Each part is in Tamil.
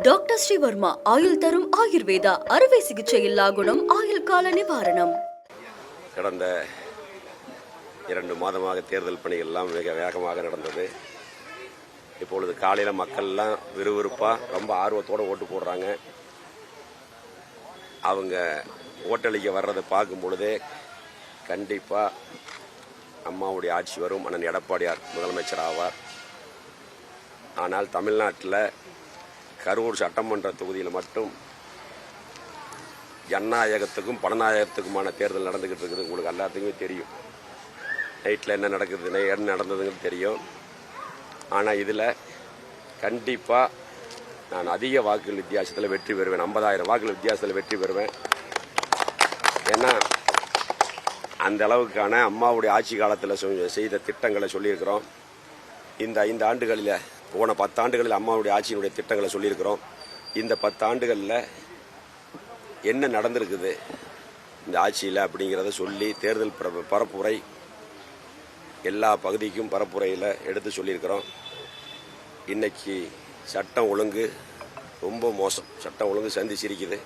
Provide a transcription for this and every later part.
டாக்டர் ஸ்ரீவர்மா ஆயுள் தரும் ஆயுர்வேதா அறுவை சிகிச்சை இல்லா குணம் ஆயுள் கால நிவாரணம். கடந்த 2 மாதமாக தேர்தல் பணிகள் எல்லாம் மிக வேகமாக நடந்தது. இப்பொழுது காலையில் மக்கள்லாம் விறுவிறுப்பாக ரொம்ப ஆர்வத்தோடு ஓட்டு போடுறாங்க. அவங்க ஓட்டளிக்க வர்றதை பார்க்கும் பொழுதே கண்டிப்பாக அம்மாவுடைய ஆட்சி வரும், அண்ணன் எடப்பாடியார் முதலமைச்சர் ஆவார். ஆனால் தமிழ்நாட்டில் கரூர் சட்டமன்ற தொகுதியில் மட்டும் ஜனநாயகத்துக்கும் பணநாயகத்துக்குமான தேர்தல் நடந்துக்கிட்டு இருக்குது. உங்களுக்கு எல்லாத்துக்குமே தெரியும். நைட்டில் என்ன நடக்குது, என்ன நடந்ததுன்னு தெரியும். ஆனால் இதில் கண்டிப்பாக நான் அதிக வாக்குகள் வித்தியாசத்தில் வெற்றி பெறுவேன். 50,000 வாக்குகள் வித்தியாசத்தில் வெற்றி பெறுவேன். ஏன்னா அந்த அளவுக்கான அம்மாவுடைய ஆட்சி காலத்தில் செய்த திட்டங்களை சொல்லியிருக்கிறோம். இந்த 5 ஆண்டுகளில், போன 10 ஆண்டுகளில் அம்மாவுடைய ஆட்சியினுடைய திட்டங்களை சொல்லியிருக்கிறோம். இந்த 10 ஆண்டுகளில் என்ன நடந்திருக்குது இந்த ஆட்சியில் அப்படிங்கிறத சொல்லி தேர்தல் பரப்புரை எல்லா பகுதிக்கும் பரப்புரையில் எடுத்து சொல்லியிருக்கிறோம். இன்னைக்கு சட்டம் ஒழுங்கு ரொம்ப மோசம். சட்டம் ஒழுங்கு சந்திச்சிருக்குது.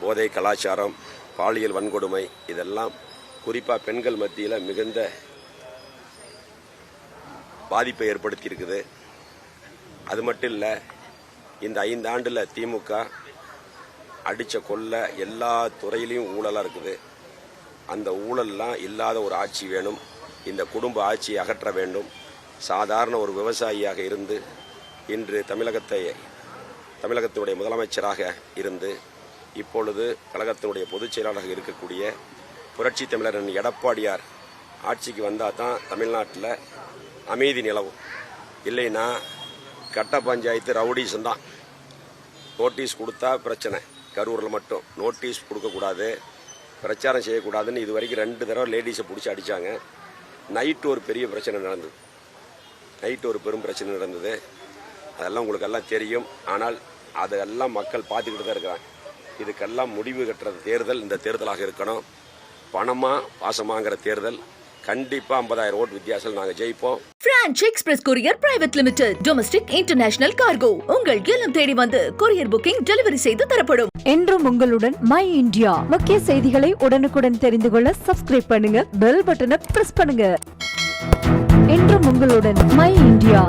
போதை கலாச்சாரம், பாலியல் வன்கொடுமை, இதெல்லாம் குறிப்பாக பெண்கள் மத்தியில் மிகுந்த பாதிப்பை ஏற்படுத்தி இருக்குது. அது மட்டும் இல்லை, இந்த 5 ஆண்டில் திமுக அடித்த கொள்ள எல்லா துறையிலையும் ஊழலாக இருக்குது. அந்த ஊழல்லாம் இல்லாத ஒரு ஆட்சி வேணும். இந்த குடும்ப ஆட்சியை அகற்ற வேண்டும். சாதாரண ஒரு விவசாயியாக இருந்து இன்று தமிழகத்தினுடைய முதலமைச்சராக இருந்து இப்பொழுது கழகத்தினுடைய பொதுச் செயலாளராக இருக்கக்கூடிய புரட்சி தமிழர் எடப்பாடியார் ஆட்சிக்கு வந்தால் தான் தமிழ்நாட்டில் அமைதி நிலவும். இல்லைன்னா கட்ட பஞ்சாயத்து ரவுடிசம் தான். நோட்டீஸ் கொடுத்தா பிரச்சனை. கரூரில் மட்டும் நோட்டீஸ் கொடுக்கக்கூடாது, பிரச்சாரம் செய்யக்கூடாதுன்னு இது வரைக்கும் 2 தடவை லேடிஸை பிடிச்சி அடித்தாங்க. நைட்டு ஒரு பெரிய பிரச்சனை நடந்தது. நைட்டு ஒரு பெரும் பிரச்சனை நடந்தது. அதெல்லாம் உங்களுக்கு எல்லாம் தெரியும். ஆனால் அதெல்லாம் மக்கள் பார்த்துக்கிட்டு தான் இருக்கிறாங்க. இதுக்கெல்லாம் முடிவு கட்டுற தேர்தல் இந்த தேர்தலாக இருக்கணும். பணமா பாசமாங்கிற தேர்தல். கண்டிப்பா 50,000 ஓட்டு வித்தியாசத்தில் நாங்கள் ஜெயிப்போம். Branch express courier private limited, domestic international cargo உங்கள் இல்லம் தேடி வந்து கொரியர் புக்கிங் டெலிவரி செய்து தரப்படும். என்றும் உங்களுடன் மை இந்தியா. முக்கிய செய்திகளை உடனுக்குடன் தெரிந்து கொள்ள சப்ஸ்கிரைப் பண்ணுங்க, பெல் பட்டனை பிரஸ் பண்ணுங்க. என்றும் உங்களுடன் மை இந்தியா.